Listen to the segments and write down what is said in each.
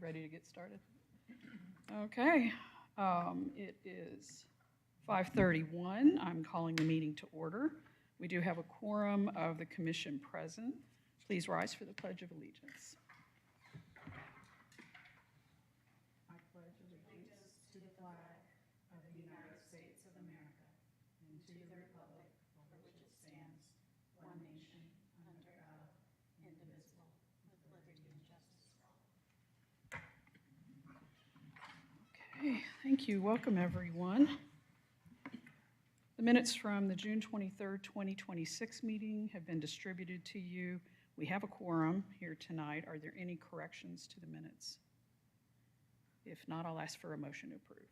ready to get started? Okay, it is 5:31. I'm calling the meeting to order. We do have a quorum of the commission present. Please rise for the Pledge of Allegiance. I pledge allegiance to the flag of the United States of America and to the republic for which it stands, one nation, under God, indivisible, with liberty and justice for all. Okay, thank you. Welcome, everyone. The minutes from the June 23rd, 2026 meeting have been distributed to you. We have a quorum here tonight. Are there any corrections to the minutes? If not, I'll ask for a motion to approve.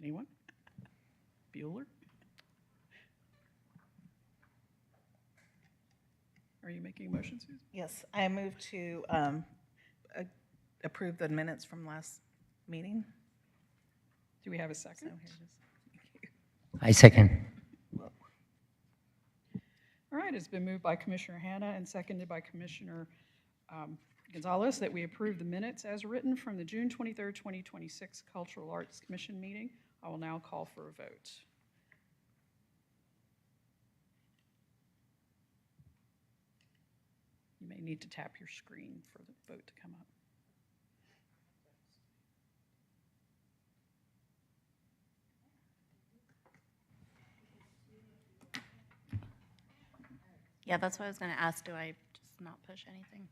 Anyone? Bueller? Are you making a motion, Susan? Yes, I move to approve the minutes from last meeting. Do we have a So second? here it is. Thank you. I second. All right, it's been moved by Commissioner Hanna and seconded by Commissioner Gonzalez that we approve the minutes as written from the June 23rd, 2026 Cultural Arts Commission meeting. I will now call for a vote. You may need to tap your screen for the vote to come up. Yeah, that's what I was going to ask. Do I just not push anything?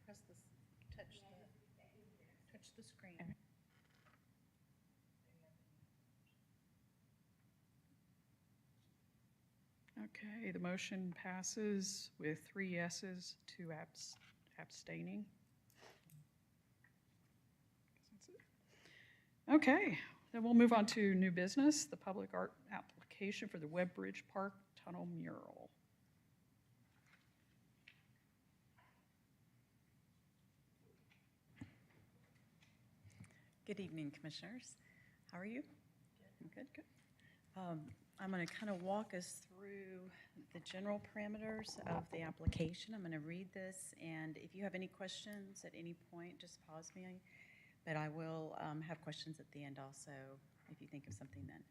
Press this, touch the screen. Okay, the motion passes with 3 yeses, 2 abstaining. Guess that's it. Okay, then we'll move on to new business, the public art application for the Webbridge Park Tunnel mural. Good evening, Commissioners. How are you? Good, good. I'm going to kind of walk us through the general parameters of the application. I'm going to read this, and if you have any questions at any point, just pause me. But I will have questions at the end also, if you think of something then.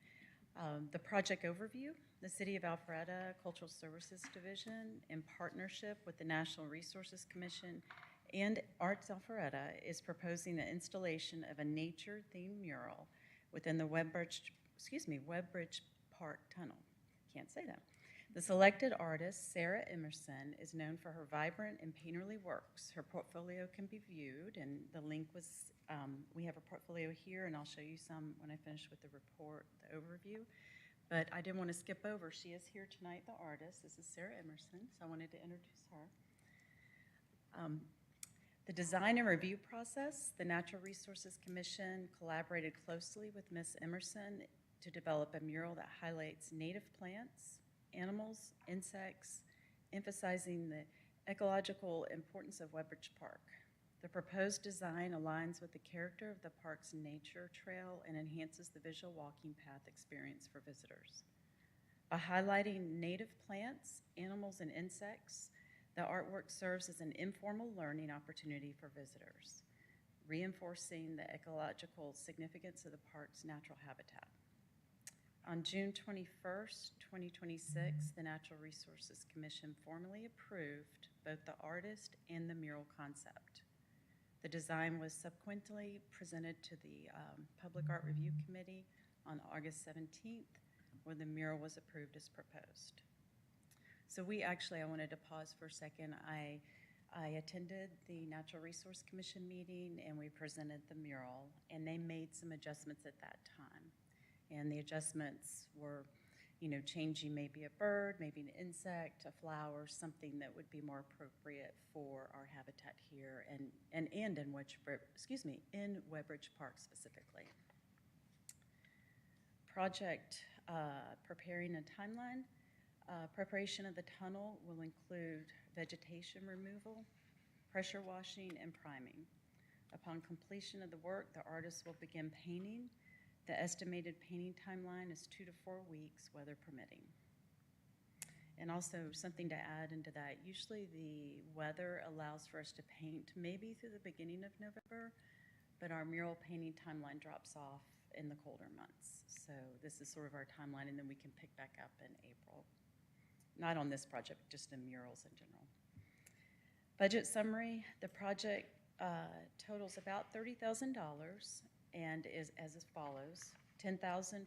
The project overview, the City of Alpharetta Cultural Services Division, in partnership with the National Resources Commission and Arts Alpharetta, is proposing the installation of a nature-themed mural within the Webbridge Park Tunnel. Can't say that. The selected artist, Sarah Emerson, is known for her vibrant and painterly works. Her portfolio can be viewed, and the link was, we have a portfolio here, and I'll show you some when I finish with the report, the overview. But I didn't want to skip over. She is here tonight, the artist. This is Sarah Emerson, so I wanted to introduce her. The design and review process, the Natural Resources Commission collaborated closely with Ms. Emerson to develop a mural that highlights native plants, animals, insects, emphasizing the ecological importance of Webbridge Park. The proposed design aligns with the character of the park's nature trail and enhances the visual walking path experience for visitors. By highlighting native plants, animals, and insects, the artwork serves as an informal learning opportunity for visitors, reinforcing the ecological significance of the park's natural habitat. On June 21st, 2026, the Natural Resources Commission formally approved both the artist and the mural concept. The design was subsequently presented to the Public Art Review Committee on August 17th, where the mural was approved as proposed. So I wanted to pause for a second. I attended the Natural Resource Commission meeting, and we presented the mural, and they made some adjustments at that time. And the adjustments were, changing maybe a bird, maybe an insect, a flower, something that would be more appropriate for our habitat here and in Webbridge Park specifically. Project preparing a timeline. Preparation of the tunnel will include vegetation removal, pressure washing, and priming. Upon completion of the work, the artist will begin painting. The estimated painting timeline is 2 to 4 weeks, weather permitting. And also something to add into that, usually the weather allows for us to paint maybe through the beginning of November, but our mural painting timeline drops off in the colder months. So this is sort of our timeline, and then we can pick back up in April. Not on this project, just in murals in general. Budget summary, the project totals about $30,000 and is as follows. $10,000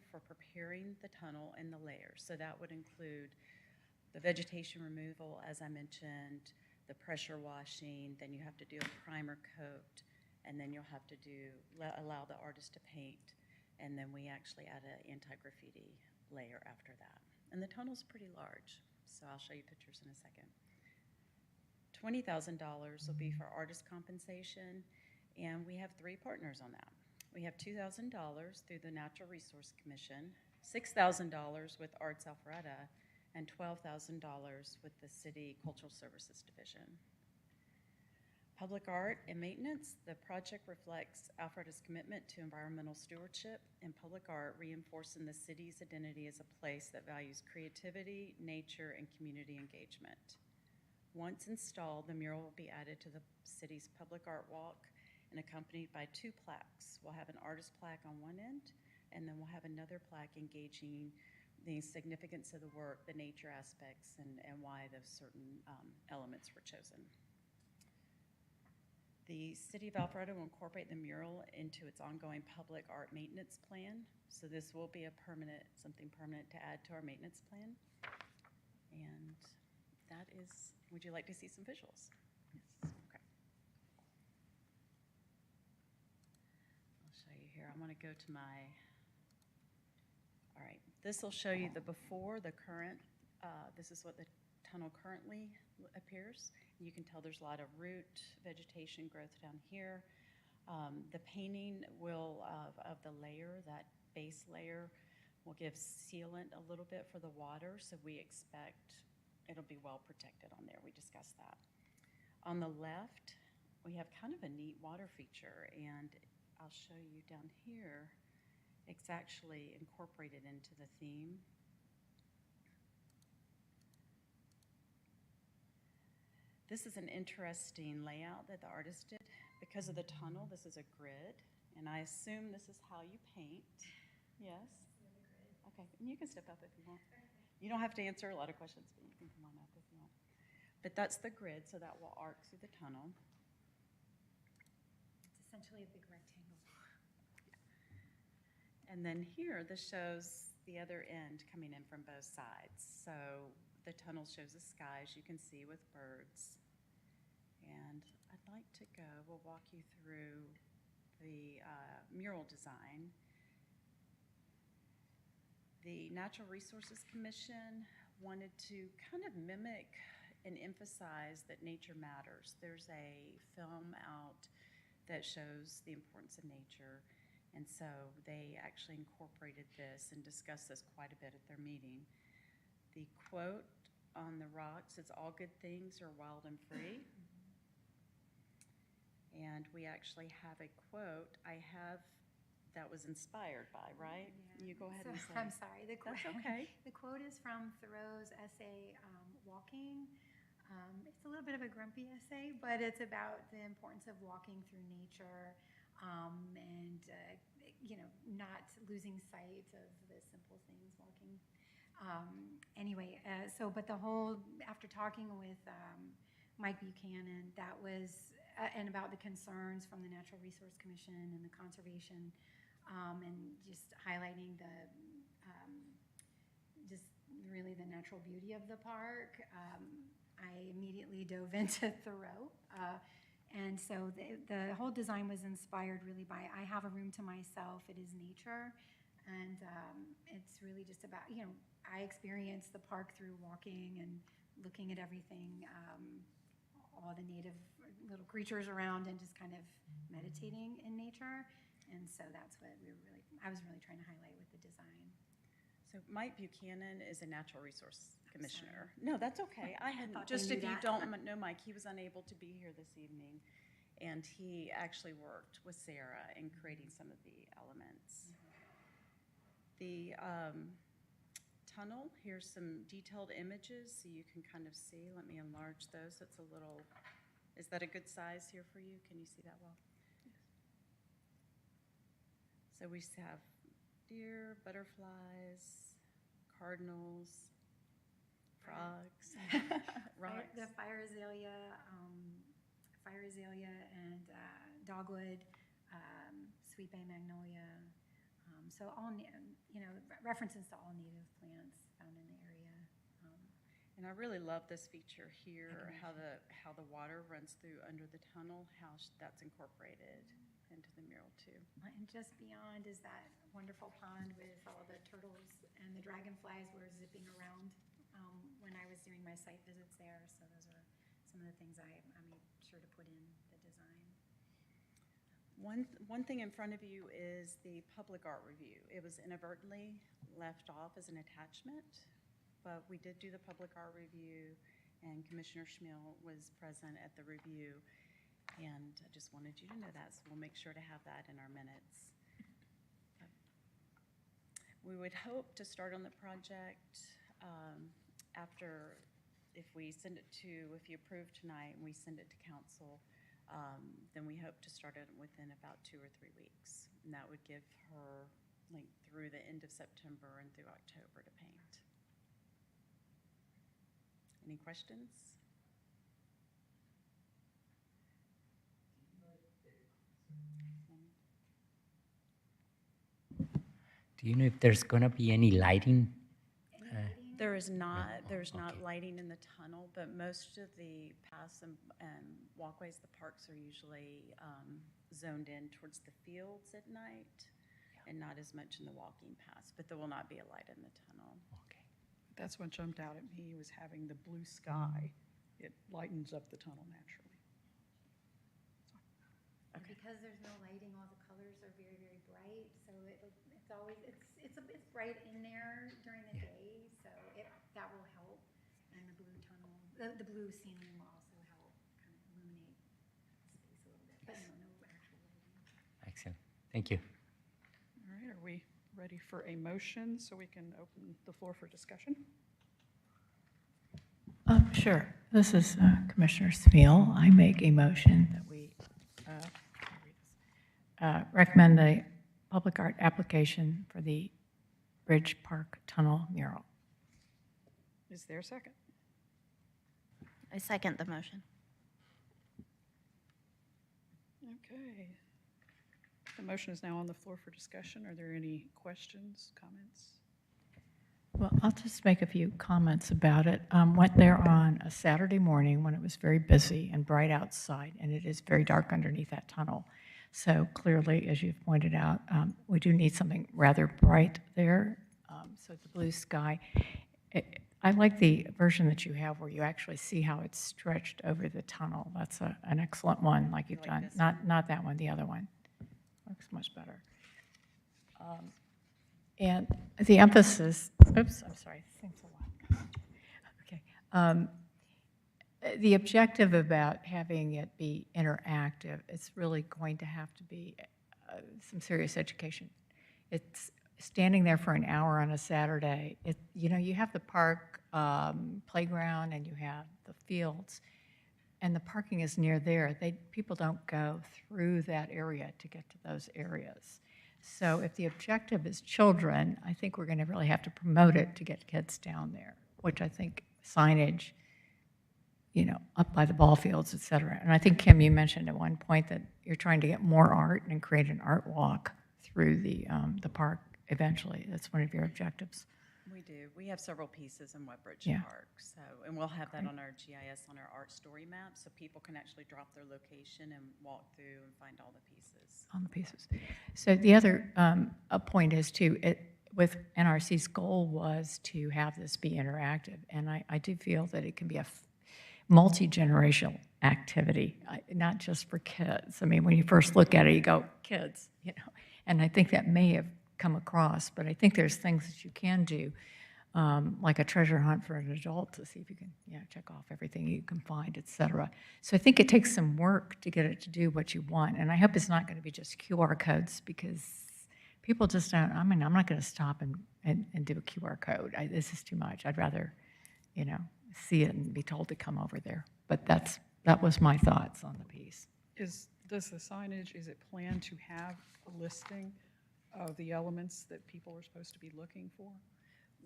for preparing the tunnel and the layers. So that would include the vegetation removal, as I mentioned, the pressure washing, then you have to do a primer coat, and then you'll have to allow the artist to paint, and then we actually add an anti-graffiti layer after that. And the tunnel's pretty large, so I'll show you pictures in a second. $20,000 will be for artist compensation, and we have 3 partners on that. We have $2,000 through the Natural Resource Commission, $6,000 with Arts Alpharetta, and $12,000 with the City Cultural Services Division. Public art and maintenance, the project reflects Alpharetta's commitment to environmental stewardship, and public art reinforcing the city's identity as a place that values creativity, nature, and community engagement. Once installed, the mural will be added to the city's public art walk and accompanied by 2 plaques. We'll have an artist plaque on one end, and then we'll have another plaque engaging the significance of the work, the nature aspects, and why those certain elements were chosen. The City of Alpharetta will incorporate the mural into its ongoing public art maintenance plan. So this will be something permanent to add to our maintenance plan. And that is, would you like to see some visuals? Yes, okay. I'll show you here. I'm gonna go to all right, this will show you the before, the current. This is what the tunnel currently appears. You can tell there's a lot of root vegetation growth down here. The painting of the layer, that base layer, will give sealant a little bit for the water, so we expect it'll be well protected on there. We discussed that. On the left, we have kind of a neat water feature, and I'll show you down here. It's actually incorporated into the theme. This is an interesting layout that the artist did. Because of the tunnel, this is a grid, and I assume this is how you paint. Yes? Okay, and you can step up if you want. You don't have to answer a lot of questions, but you can come on up if you want. But that's the grid, so that will arc through the tunnel. It's essentially a big rectangle. And then here, this shows the other end coming in from both sides. So the tunnel shows the sky, as you can see, with birds. And I'd like to we'll walk you through the mural design. The Natural Resources Commission wanted to kind of mimic and emphasize that nature matters. There's a film out that shows the importance of nature. And so they actually incorporated this and discussed this quite a bit at their meeting. The quote on the rocks is, "All good things are wild and free." And we actually have a quote that was inspired by, right? Yeah. You go ahead So, and say. I'm sorry. That's okay. The quote is from Thoreau's essay, Walking. It's a little bit of a grumpy essay, but it's about the importance of walking through nature and, not losing sight of the simple things, walking. But the whole, after talking with Mike Buchanan, that was, and about the concerns from the Natural Resource Commission and the conservation, and just highlighting just really the natural beauty of the park. I immediately dove into Thoreau. And so the whole design was inspired really by, I have a room to myself, it is nature. And it's really just about, I experienced the park through walking and looking at everything, all the native little creatures around, and just kind of meditating in nature. And so that's what I was really trying to highlight with the design. So Mike Buchanan is a natural resource commissioner. No, that's okay. I hadn't, thought just they if knew you that. don't know Mike, he was unable to be here this evening. And he actually worked with Sarah in creating some of the elements. The tunnel. Here's some detailed images so you can kind of see. Let me enlarge those. It's a little, is that a good size here for you? Can you see that well? So we have deer, butterflies, cardinals, frogs, rocks. The fire azalea and dogwood, sweet bay magnolia. So all, references to all native plants found in the area. And I really love this feature here, how the water runs through under the tunnel, that's incorporated into the mural too. And just beyond is that wonderful pond with all the turtles and the dragonflies were zipping around when I was doing my site visits there. So those are some of the things I made sure to put in the design. One thing in front of you is the public art review. It was inadvertently left off as an attachment, but we did do the public art review, and Commissioner Schmiel was present at the review, and I just wanted you to know that, so we'll make sure to have that in our minutes. We would hope to start on the project after, if you approve tonight and we send it to council, then we hope to start it within about 2 or 3 weeks. And that would give her through the end of September and through October to paint. Any questions? Do you know if there's going to be any lighting? There's not lighting in the tunnel, but most of the paths and walkways, the parks are usually zoned in towards the fields at night and not as much in the walking paths, but there will not be a light in the tunnel. Okay. That's what jumped out at me, was having the blue sky. It lightens up the tunnel naturally. And because there's no lighting, all the colors are very, very bright. So it's always it's bright in there during the day. So that will help. And the blue tunnel, the blue ceiling will also help kind of illuminate the space a little bit. But no actual lighting. Excellent. Thank you. All right, are we ready for a motion so we can open the floor for discussion? Sure. This is Commissioner Smeal. I make a motion that we recommend the public art application for the Bridge Park Tunnel mural. Is there a second? I second the motion. Okay. The motion is now on the floor for discussion. Are there any questions, comments? Well, I'll just make a few comments about it. Went there on a Saturday morning when it was very busy and bright outside, and it is very dark underneath that tunnel. So clearly, as you've pointed out, we do need something rather bright there. So the blue sky. I like the version that you have where you actually see how it's stretched over the tunnel. That's an excellent one, like you've like done. this Not that one, the other one. Looks much better. And the emphasis, oops, I'm sorry, thanks a lot. Okay. The objective about having it be interactive, it's really going to have to be some serious education. It's standing there for an hour on a Saturday. You have the park playground and you have the fields, and the parking is near there. People don't go through that area to get to those areas. So if the objective is children, I think we're going to really have to promote it to get kids down there, which I think signage, up by the ball fields, et cetera. And I think, Kim, you mentioned at one point that you're trying to get more art and create an art walk through the park eventually. That's one of your objectives. We do. We have several pieces in Wetbridge Yeah. Park, and we'll have that on our GIS, on our art story map, so people can actually drop their location and walk through and find all the pieces. On the pieces. So the other point is with NRC's goal was to have this be interactive, and I do feel that it can be a multi-generational activity, not just for kids. I mean, when you first look at it, you go, kids, and I think that may have come across, but I think there's things that you can do, like a treasure hunt for an adult to see if you can check off everything you can find, et cetera. So I think it takes some work to get it to do what you want, and I hope it's not going to be just QR codes, because people just don't, I mean, I'm not going to stop and do a QR code. This is too much. I'd rather, see it and be told to come over there. But that was my thoughts on the piece. Does the signage, is it planned to have a listing of the elements that people are supposed to be looking for?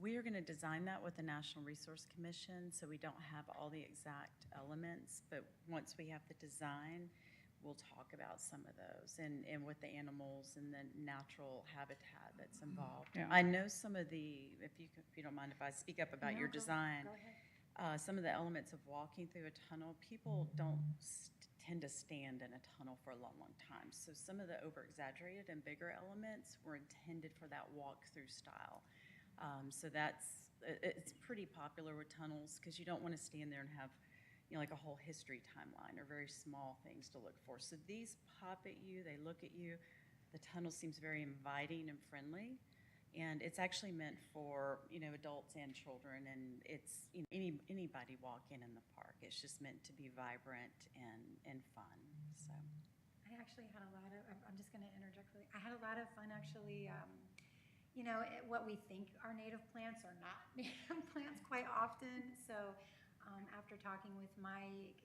We are going to design that with the National Resource Commission, so we don't have all the exact elements, but once we have the design, we'll talk about some of those and with the animals and the natural habitat that's involved. Yeah. I know some of the, if you don't mind if I speak up about your No, design, Go ahead. some of the elements of walking through a tunnel, people don't tend to stand in a tunnel for a long, long time. So some of the over-exaggerated and bigger elements were intended for that walk-through style. So it's pretty popular with tunnels because you don't want to stand there and have, like a whole history timeline or very small things to look for. So these pop at you, they look at you. The tunnel seems very inviting and friendly. And it's actually meant for, adults and children, and it's, anybody walking in the park. It's just meant to be vibrant and fun, so. I actually had a lot of, I'm just going to interject really, I had a lot of fun actually, what we think are native plants are not native plants quite often. So after talking with Mike,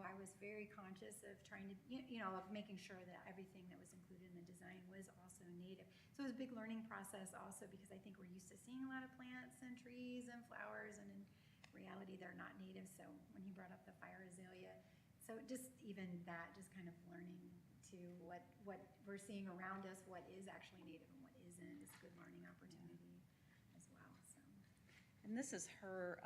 I was very conscious of trying to, of making sure that everything that was included in the design was also native. So it was a big learning process also because I think we're used to seeing a lot of plants and trees and flowers, and in reality they're not native. So when he brought up the fire azalea, so just even that, just kind of learning to what we're seeing around us, what is actually native and what isn't, is a good learning opportunity as well. So. And this is her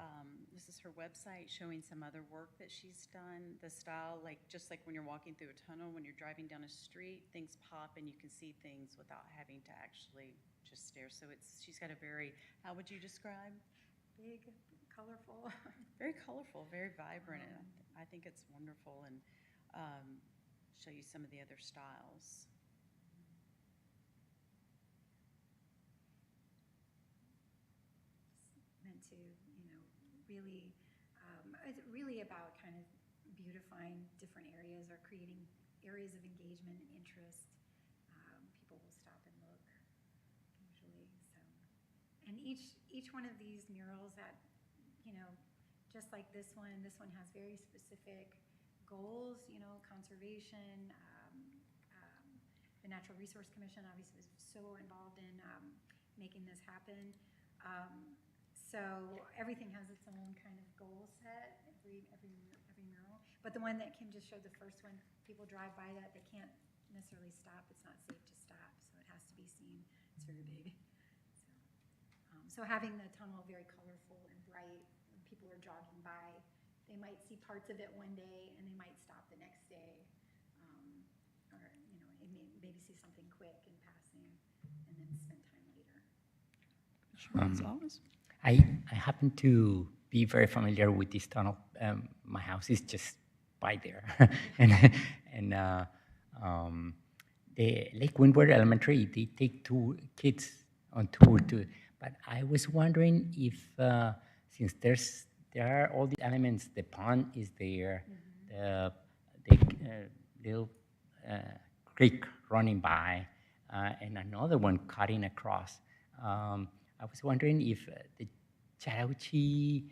website showing some other work that she's done. The style, just like when you're walking through a tunnel, when you're driving down a street, things pop and you can see things without having to actually just stare. So she's got a very, how would you describe? Big, colorful. Very colorful, very vibrant. And I think it's wonderful, and show you some of the other styles. Meant to, really, it's really about kind of beautifying different areas or creating areas of engagement and interest. People will stop and look usually. So, and each one of these murals that, just like this one has very specific goals. Conservation. The Natural Resource Commission obviously was so involved in making this happen. So everything has its own kind of goal set, every mural. But the one that Kim just showed, the first one, people drive by that, they can't necessarily stop. It's not safe to stop, so it has to be seen. It's very big. So having the tunnel very colorful and bright, when people are jogging by, they might see parts of it one day and they might stop the next day, or maybe see something quick in passing, and then spend time later. Gonzalez? I happen to be very familiar with this tunnel. My house is just by there. and the Lake Windward Elementary, they take 2 kids on tour too. But I was wondering if, since there are all the elements, the pond is there, the little creek running by, and another one cutting across. I was wondering if the Chattahoochee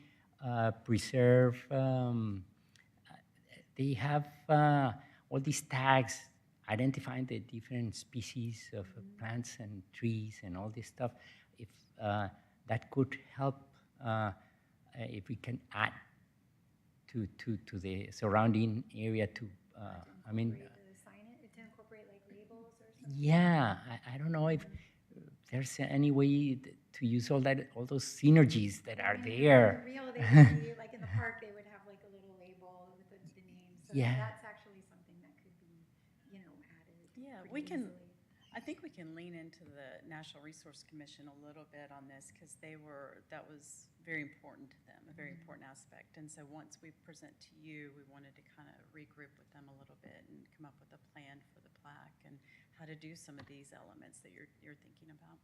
Preserve, they have all these tags identifying the different species of plants and trees and all this stuff. If that could help, if we can add to the surrounding area to, I mean, To incorporate like labels or something? yeah, I don't know if there's any way to use all those synergies that are there. In real, they would be, like in the park, they would have like a little label with the name. So Yeah. that's actually something that could be, added. Yeah, pretty we can, easily. I think we can lean into the National Resource Commission a little bit on this because that was very important to them, a very important aspect. And so once we present to you, we wanted to kind of regroup with them a little bit and come up with a plan for the plaque and how to do some of these elements that you're thinking about.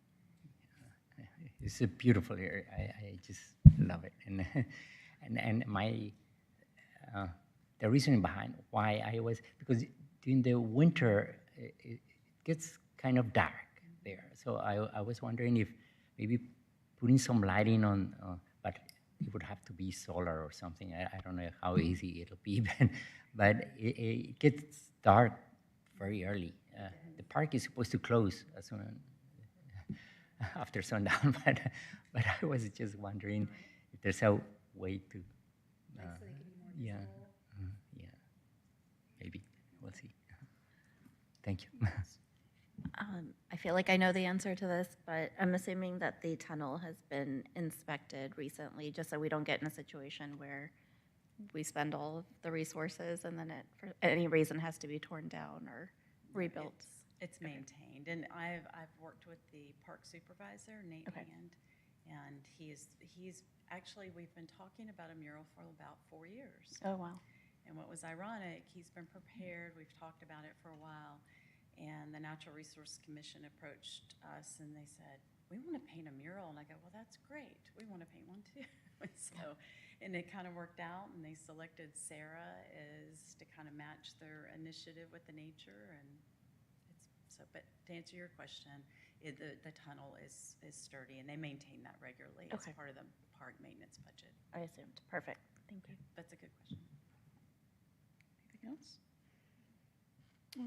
It's a beautiful area. I just love it. And my the reason behind why I was, because during the winter it gets kind of dark, there. So I was wondering if maybe putting some lighting on, but it would have to be solar or something. I don't know how easy it'll be, but it gets dark very early. The park is supposed to close as soon after sundown, but I was just wondering if there's a way to, Like, so they could be more yeah, visible. yeah, maybe we'll see. Thank you. I feel like I know the answer to this, but I'm assuming that the tunnel has been inspected recently, just so we don't get in a situation where we spend all of the resources and then it, for any reason, has to be torn down or rebuilt. It's maintained, and I've worked with the park supervisor, Nate Okay. Hand, and he's actually, we've been talking about a mural for about 4 years. Oh, wow. And what was ironic, he's been prepared, we've talked about it for a while, and the Natural Resource Commission approached us and they said, we want to paint a mural. And I go, well, that's great. We want to paint one too. So, and it kind of worked out, and they selected Sarah as to kind of match their initiative with the nature. And it's so, but to answer your question, the tunnel is sturdy, and they maintain that regularly as Okay. part of the park maintenance budget. I assumed. Perfect. Thank you. That's a good question. Anything else?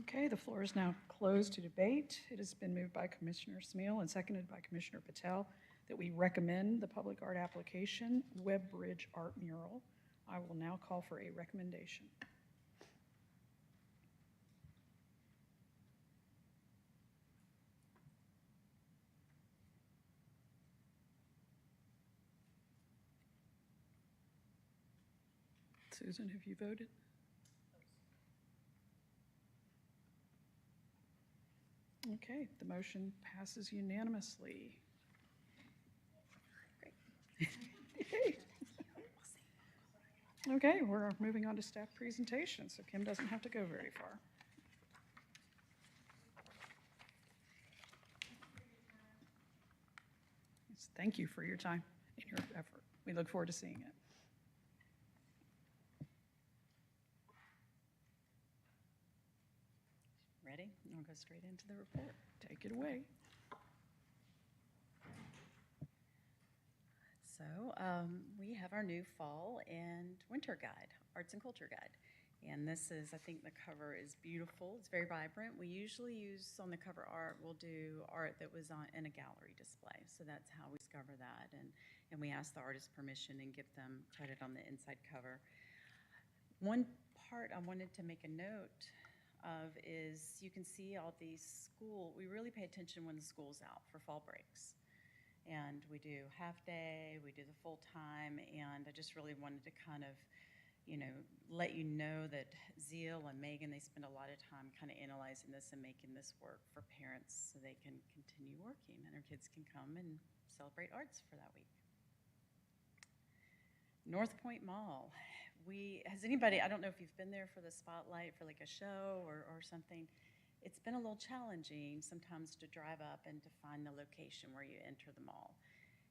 Okay, the floor is now closed to debate. It has been moved by Commissioner Smeal and seconded by Commissioner Patel that we recommend the public art application, Webb Bridge Art Mural. I will now call for a recommendation. Susan, have you voted? Okay, the motion passes unanimously. Okay, we're moving on to staff presentation, so Kim doesn't have to go very far. Yes, thank you for your time and your effort. We look forward to seeing it. Ready? I'll go straight into the report. Take it away. So we have our new fall and winter guide, arts and culture guide. And this is, I think the cover is beautiful. It's very vibrant. We usually use on the cover art, we'll do art that was in a gallery display. So that's how we discover that. And we ask the artist permission and give them credit on the inside cover. One part I wanted to make a note of is you can see all these we really pay attention when the school's out for fall breaks. And we do half day, we do the full time, and I just really wanted to kind of, let you know that Zeal and Megan, they spend a lot of time kind of analyzing this and making this work for parents so they can continue working and their kids can come and celebrate arts for that week. North Point Mall. Has anybody, I don't know if you've been there for the spotlight for like a show or something. It's been a little challenging sometimes to drive up and to find the location where you enter the mall.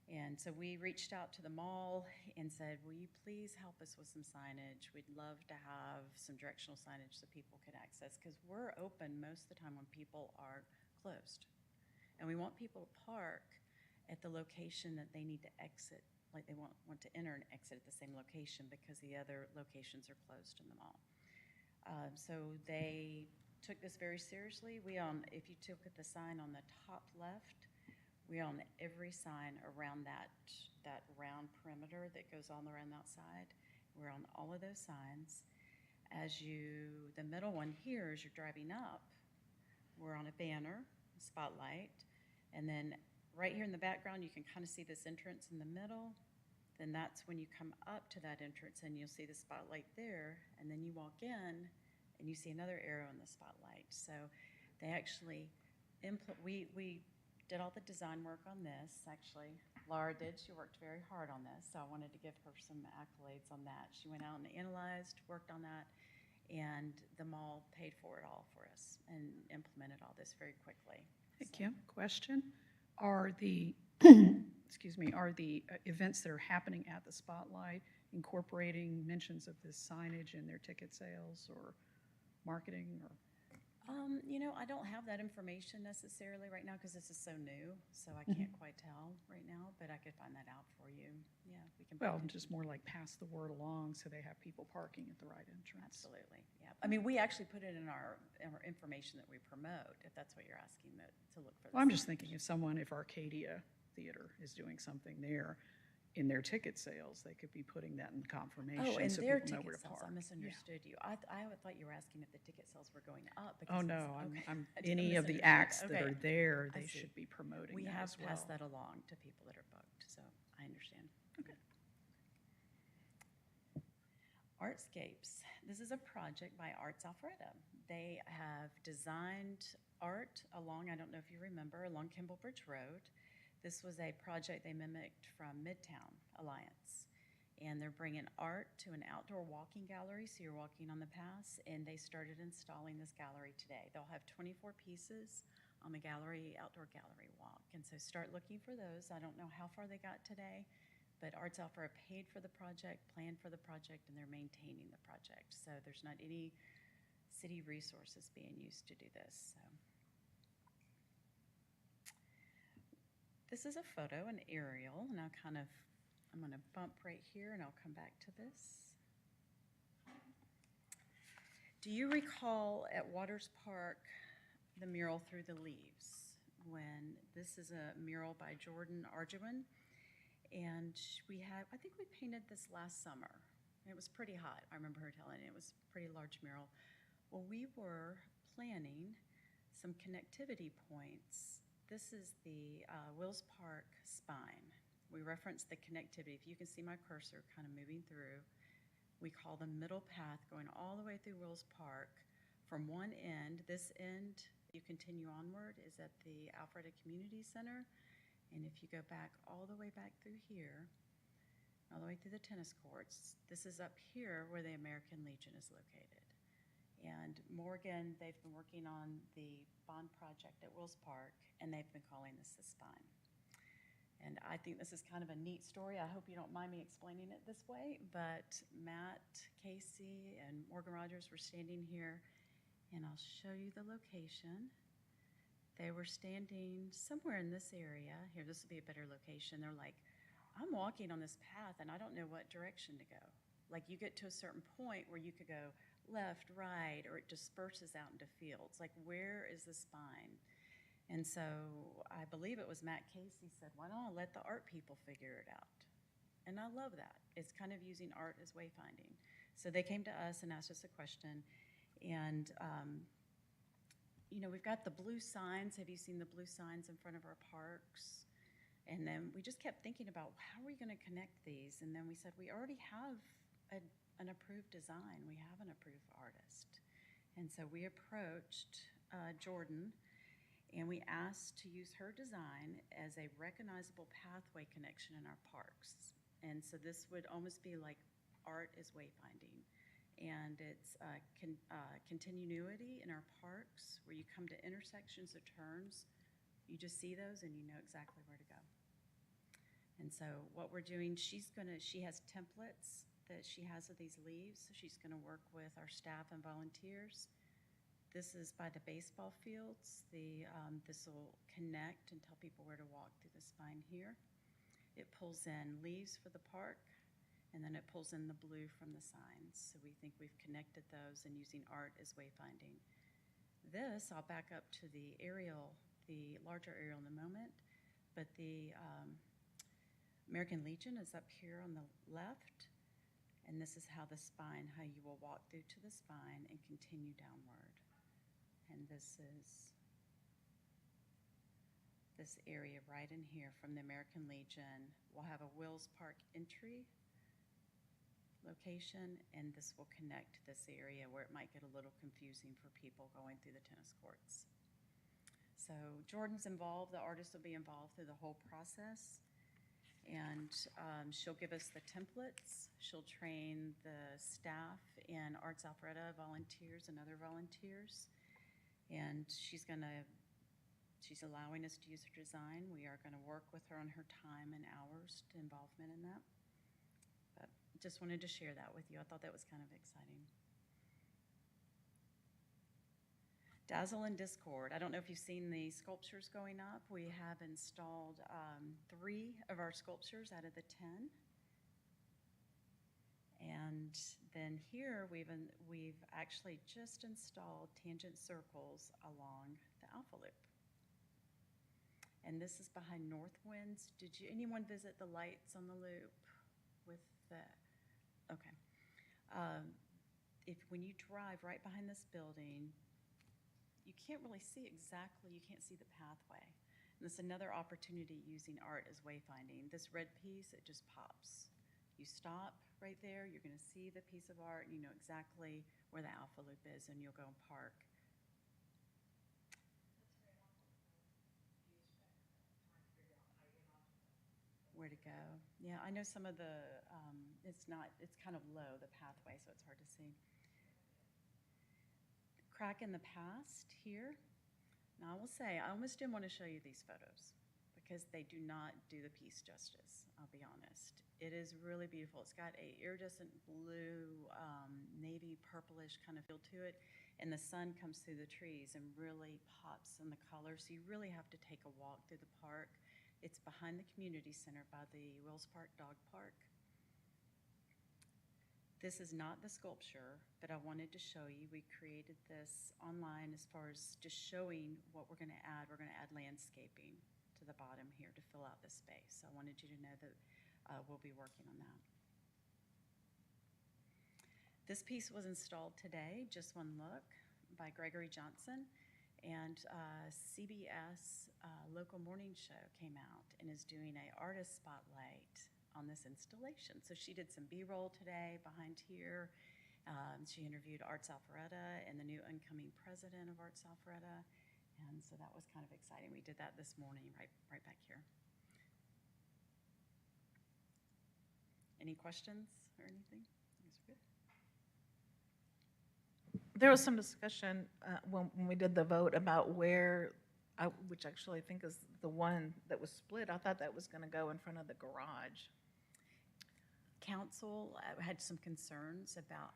And so we reached out to the mall and said, will you please help us with some signage? We'd love to have some directional signage so people could access, because we're open most of the time when people are closed. And we want people to park at the location that they need to exit, like they want to enter and exit at the same location because the other locations are closed in the mall. So they took this very seriously. If you look at the sign on the top left, we own every sign around that round perimeter that goes all around the outside. We're on all of those signs. The middle one here, as you're driving up, we're on a banner, a spotlight, and then right here in the background, you can kind of see this entrance in the middle. Then that's when you come up to that entrance and you'll see the spotlight there, and then you walk in and you see another arrow in the spotlight. So they actually, we did all the design work on this, actually. Laura did, she worked very hard on this, so I wanted to give her some accolades on that. She went out and analyzed, worked on that, and the mall paid for it all for us and implemented all this very quickly. Hey, Kim, question. Are the, are the events that are happening at the Spotlight incorporating mentions of this signage in their ticket sales or marketing or? I don't have that information necessarily right now because this is so new, so I can't quite tell right now, but I could find that out for you. Yeah, we can. Well, just more like pass the word along so they have people parking at the right entrance. Absolutely, yeah. I mean, we actually put it in our information that we promote, if that's what you're asking, to look for. Well, I'm just thinking if Arcadia Theater is doing something there, in their ticket sales, they could be putting that in confirmation. Oh, and so their people know where ticket to sales, park. I Yeah. misunderstood you. I thought you were asking if the ticket sales were going up. Oh, because no, it's- I'm, okay. I did any of the misunderstood. acts that Okay. are there, I they see. should be promoting We that have as well. passed that along to people that are booked, so I understand. Okay. Artscapes. This is a project by Arts Alpharetta. They have designed art along, I don't know if you remember, along Kimball Bridge Road. This was a project they mimicked from Midtown Alliance. And they're bringing art to an outdoor walking gallery, so you're walking on the paths, and they started installing this gallery today. They'll have 24 pieces on the outdoor gallery walk. And so start looking for those. I don't know how far they got today, but Arts Alpharetta paid for the project, planned for the project, and they're maintaining the project. So there's not any city resources being used to do this. So this is a photo, an aerial, and I'm going to bump right here, and I'll come back to this. Do you recall at Waters Park the mural Through the Leaves? This is a mural by Jordan Arjuan, and I think we painted this last summer. It was pretty hot. I remember her telling me it was a pretty large mural. Well, we were planning some connectivity points. This is the Wills Park spine. We reference the connectivity. If you can see my cursor kind of moving through, we call the middle path going all the way through Wills Park. From one end, this end, you continue onward, is at the Alpharetta Community Center. And if you go back all the way back through here, all the way through the tennis courts, this is up here where the American Legion is located. And Morgan, they've been working on the bond project at Wills Park, and they've been calling this the spine. And I think this is kind of a neat story. I hope you don't mind me explaining it this way, but Matt Casey and Morgan Rogers were standing here, and I'll show you the location. They were standing somewhere in this area. Here, this would be a better location. They're like, I'm walking on this path, and I don't know what direction to go. Like, you get to a certain point where you could go left, right, or it disperses out into fields. Like, where is the spine? And so I believe it was Matt Casey said, why don't I let the art people figure it out? And I love that. It's kind of using art as wayfinding. So they came to us and asked us a question. And, we've got the blue signs. Have you seen the blue signs in front of our parks? And then we just kept thinking about how are we going to connect these? And then we said, we already have an approved design. We have an approved artist. And so we approached Jordan, and we asked to use her design as a recognizable pathway connection in our parks. And so this would almost be like art is wayfinding. And it's continuity in our parks where you come to intersections or turns. You just see those and you know exactly where to go. And so what we're doing, she has templates that she has of these leaves. So she's going to work with our staff and volunteers. This is by the baseball fields. This will connect and tell people where to walk through the spine here. It pulls in leaves for the park, and then it pulls in the blue from the signs. So we think we've connected those and using art as wayfinding. This, I'll back up to the aerial, the larger aerial in a moment, but the American Legion is up here on the left, and this is how you will walk through to the spine and continue downward. And this is this area right in here from the American Legion. We'll have a Wills Park entry location, and this will connect to this area where it might get a little confusing for people going through the tennis courts. So Jordan's involved, the artist will be involved through the whole process, and she'll give us the templates. She'll train the staff in Arts Alpharetta, volunteers and other volunteers. And she's allowing us to use her design. We are going to work with her on her time and hours involvement in that. But just wanted to share that with you. I thought that was kind of exciting. Dazzle and Discord. I don't know if you've seen the sculptures going up. We have installed 3 of our sculptures out of the 10. And then here, we've actually just installed tangent circles along the Alpha Loop. And this is behind Northwinds. Did anyone visit the lights on the loop with the, okay. When you drive right behind this building, you can't really see exactly, you can't see the pathway. And this is another opportunity using art as wayfinding. This red piece, it just pops. You stop right there, you're gonna see the piece of art, you know exactly where the Alpha Loop is, and you'll go and park. Where to go. Yeah, I know some of the, it's kind of low, the pathway, so it's hard to see. Crack in the past here. Now, I will say, I almost didn't want to show you these photos because they do not do the piece justice, I'll be honest. It is really beautiful. It's got a iridescent blue, navy purplish kind of feel to it, and the sun comes through the trees and really pops in the color, so you really have to take a walk through the park. It's behind the community center by the Wills Park Dog Park. This is not the sculpture, but I wanted to show you. We created this online as far as just showing what we're gonna add. We're gonna add landscaping to the bottom here to fill out the space. So I wanted you to know that we'll be working on that. This piece was installed today, Just One Look, by Gregory Johnson. And CBS local morning show came out and is doing an artist spotlight on this installation. So she did some B-roll today behind here. She interviewed Arts Alpharetta and the new incoming president of Arts Alpharetta. And so that was kind of exciting. We did that this morning, right back here. Any questions or anything? Things are good. There was some discussion when we did the vote about where, which actually I think is the one that was split. I thought that was going to go in front of the garage. Council had some concerns about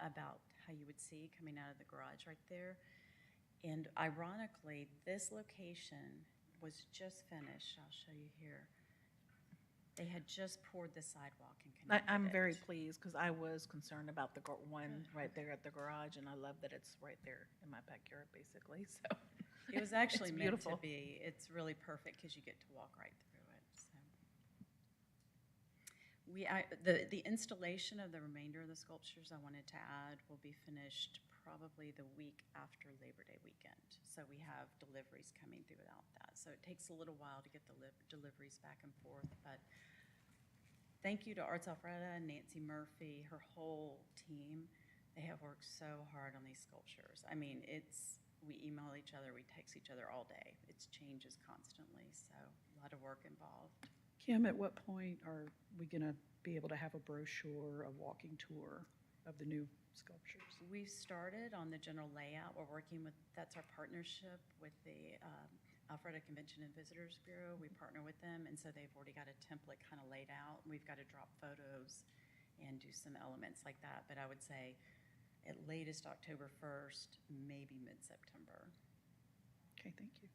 about how you would see coming out of the garage right there. And ironically, this location was just finished. I'll show you here. They had just poured the sidewalk and connected I'm it. very pleased because I was concerned about the one right there at the garage, and I love that it's right there in my backyard, basically. So It was actually it's meant to beautiful. be. It's really perfect because you get to walk right through it. So the installation of the remainder of the sculptures I wanted to add will be finished probably the week after Labor Day weekend. So we have deliveries coming throughout that. So it takes a little while to get the deliveries back and forth, but thank you to Arts Alpharetta and Nancy Murphy, her whole team. They have worked so hard on these sculptures. I mean, we email each other, we text each other all day. It changes constantly, so a lot of work involved. Kim, at what point are we going to be able to have a brochure, a walking tour of the new sculptures? We've started on the general layout. We're working with, that's our partnership with the Alpharetta Convention and Visitors Bureau. We partner with them, and so they've already got a template kind of laid out. We've got to drop photos and do some elements like that, but I would say at latest October 1st, maybe mid-September. Okay, thank you.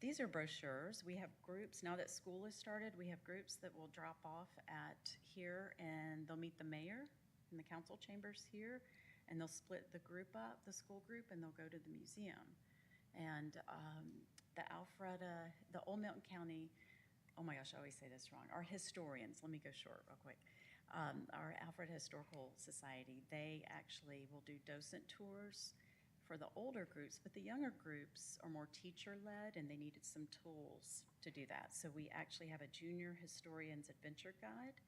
These are brochures. We have groups, now that school has started, we have groups that will drop off at here, and they'll meet the mayor in the council chambers here, and they'll split the group up, the school group, and they'll go to the museum. And the Alpharetta, the Old Milton County, oh my gosh, I always say this wrong, our historians, let me go short real quick. Our Alpharetta Historical Society, they actually will do docent tours for the older groups, but the younger groups are more teacher-led, and they needed some tools to do that. So we actually have a Junior Historian's Adventure Guide,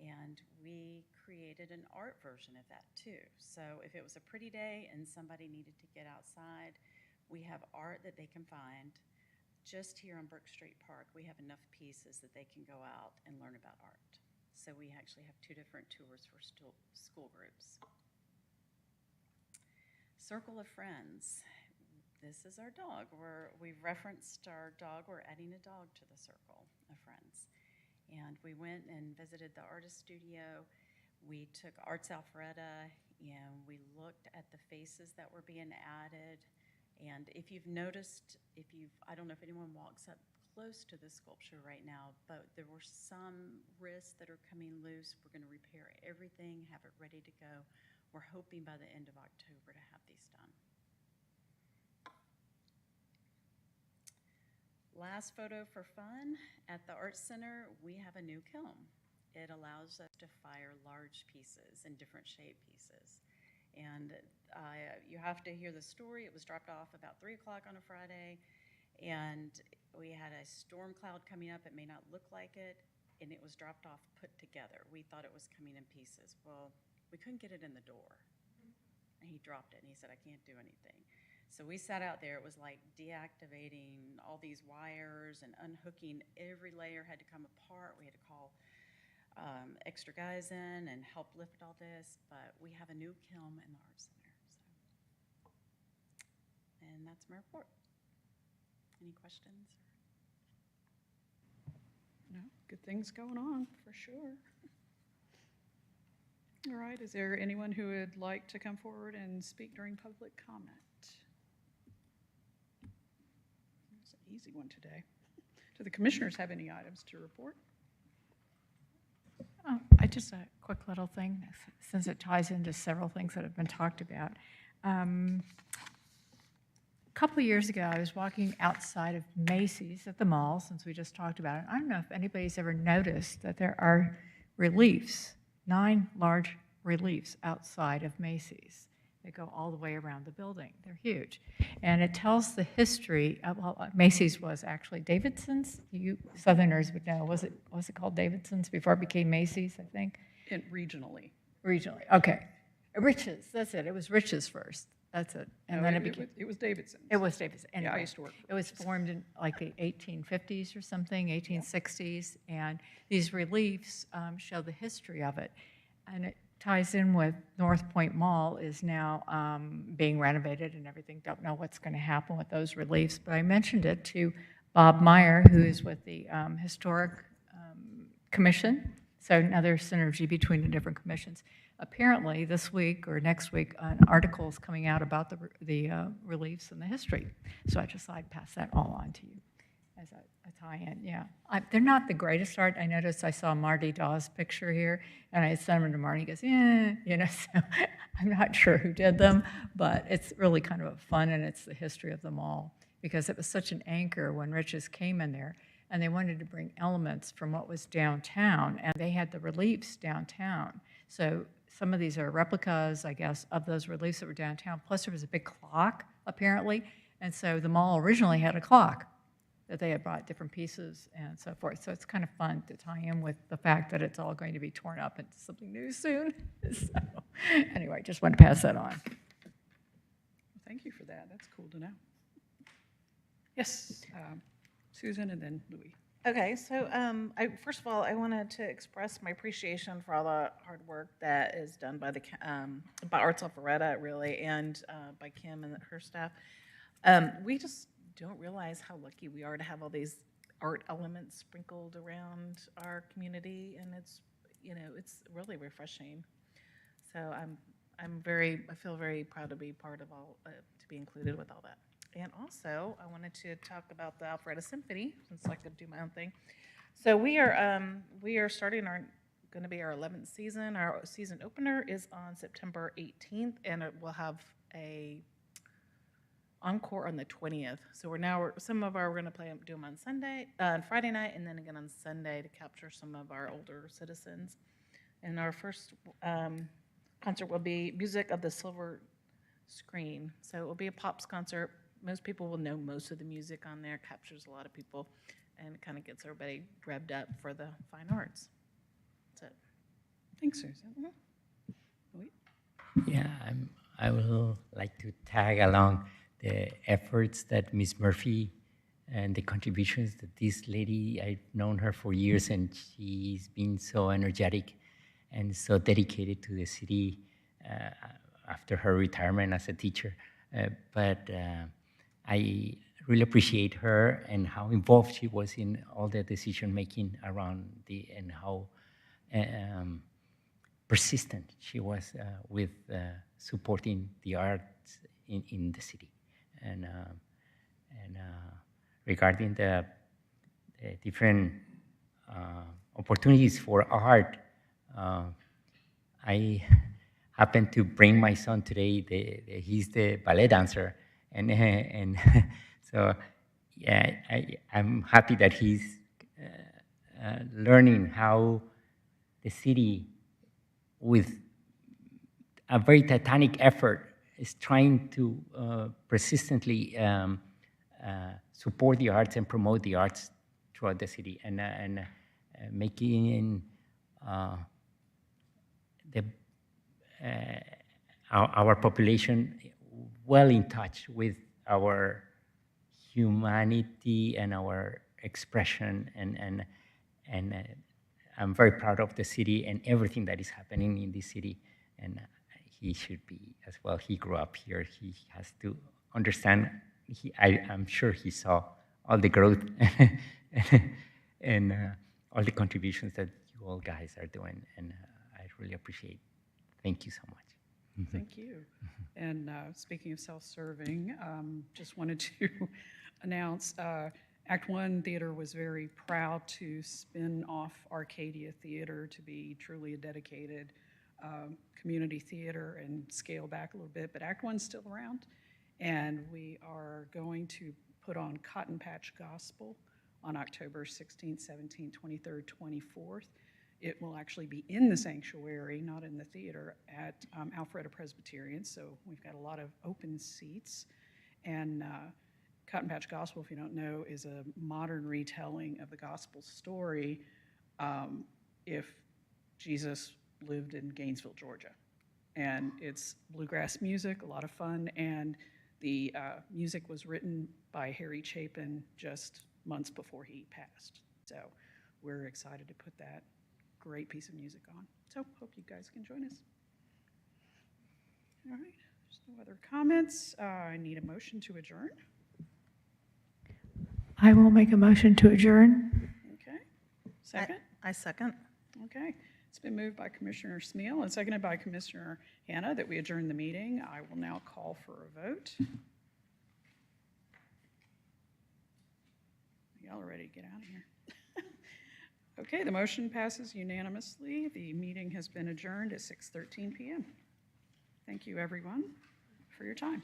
and we created an art version of that too. So if it was a pretty day and somebody needed to get outside, we have art that they can find. Just here on Brook Street Park, we have enough pieces that they can go out and learn about art. So we actually have 2 different tours for school groups. Circle of Friends. This is our dog. We've referenced our dog. We're adding a dog to the Circle of Friends. And we went and visited the artist studio. We took Arts Alpharetta and we looked at the faces that were being added. And if you've noticed, I don't know if anyone walks up close to the sculpture right now, but there were some wrists that are coming loose. We're going to repair everything, have it ready to go. We're hoping by the end of October to have these done. Last photo for fun. At the Art Center, we have a new kiln. It allows us to fire large pieces and different shape pieces. And you have to hear the story. It was dropped off about 3 o'clock on a Friday, and we had a storm cloud coming up. It may not look like it, and it was dropped off put together. We thought it was coming in pieces. Well, we couldn't get it in the door. And he dropped it, and he said, I can't do anything. So we sat out there. It was like deactivating all these wires and unhooking. Every layer had to come apart. We had to call extra guys in and help lift all this. But we have a new kiln in the Art Center. And that's my report. Any questions? No, good things going on, for sure. All right, is there anyone who would like to come forward and speak during public comment? It's an easy one today. Do the commissioners have any items to report? I just a quick little thing, since it ties into several things that have been talked about. A couple of years ago, I was walking outside of Macy's at the mall, since we just talked about it. I don't know if anybody's ever noticed that there are reliefs, 9 large reliefs outside of Macy's. They go all the way around the building. They're huge. And it tells the history of, well, Macy's was actually Davidson's. You Southerners would know. Was it called Davidson's before it became Macy's, I think? Regionally. Regionally, okay. Rich's, that's it. It was Rich's first. That's it. And No, then it became, it was Davidson. it was Davidson. Yeah, I Anyway, used to work for it was formed in like the 1850s or something, 1860s. And these reliefs show the history of it. And it ties in with North Point Mall is now being renovated and everything. Don't know what's going to happen with those reliefs. But I mentioned it to Bob Meyer, who is with the Historic Commission. So another synergy between the different commissions. Apparently, this week or next week, an article is coming out about the reliefs and the history. So I just thought I'd pass that all on to you as a tie-in, yeah. They're not the greatest art. I noticed I saw Marty Dawes' picture here, and I sent him to Marty. He goes, yeah, you know, so I'm not sure who did them, but it's really kind of fun, and it's the history of them all, because it was such an anchor when Rich's came in there, and they wanted to bring elements from what was downtown, and they had the reliefs downtown. So some of these are replicas, I guess, of those reliefs that were downtown. Plus, there was a big clock, apparently, and so the mall originally had a clock that they had brought different pieces and so forth. So it's kind of fun to tie in with the fact that it's all going to be torn up into something new soon. So anyway, just want to pass that on. Thank you for that. That's cool to know. Yes, Susan and then Louis. Okay, so first of all, I wanted to express my appreciation for all the hard work that is done by by Arts Alpharetta, really, and by Kim and her staff. We just don't realize how lucky we are to have all these art elements sprinkled around our community, and it's really refreshing. So I feel very proud to be part of all, to be included with all that. And also, I wanted to talk about the Alpharetta Symphony, since I could do my own thing. So we are starting going to be our 11th season. Our season opener is on September 18th, and we'll have a encore on the 20th. So we're going to do them on Friday night, and then again on Sunday to capture some of our older citizens. And our first concert will be Music of the Silver Screen. So it will be a pops concert. Most people will know most of the music on there, captures a lot of people, and it kind of gets everybody revved up for the fine arts. That's it. Thanks, Susan. Louis? Yeah, I will like to tag along the efforts that Ms. Murphy and the contributions that this lady, I've known her for years, and she's been so energetic and so dedicated to the city after her retirement as a teacher. But I really appreciate her and how involved she was in all the decision making around and how persistent she was with supporting the arts in the city. And regarding the different opportunities for art, I happened to bring my son today. He's the ballet dancer, and so yeah, I'm happy that he's learning how the city, with a very titanic effort, is trying to persistently support the arts and promote the arts throughout the city, and making our population well in touch with our humanity and our expression, and I'm very proud of the city and everything that is happening in this city, and he should be as well. He grew up here. He has to understand. I'm sure he saw all the growth and all the contributions that you all guys are doing, and I really appreciate it. Thank you so much. Thank you. And speaking of self-serving, just wanted to announce Act One Theater was very proud to spin off Arcadia Theater to be truly a dedicated community theater and scale back a little bit, but Act One's still around, and we are going to put on Cotton Patch Gospel on October 16th, 17th, 23rd, 24th. It will actually be in the sanctuary, not in the theater, at Alpharetta Presbyterian, so we've got a lot of open seats. And Cotton Patch Gospel, if you don't know, is a modern retelling of the gospel story if Jesus lived in Gainesville, Georgia. And it's bluegrass music, a lot of fun, and the music was written by Harry Chapin just months before he passed. So we're excited to put that great piece of music on. So hope you guys can join us. All right, there's no other comments. I need a motion to adjourn. I will make a motion to adjourn. Okay, second? I second. Okay, it's been moved by Commissioner Smeal and seconded by Commissioner Hanna that we adjourn the meeting. I will now call for a vote. Y'all are ready to get out of here. Okay, the motion passes unanimously. The meeting has been adjourned at 6:13 p.m. Thank you, everyone, for your time.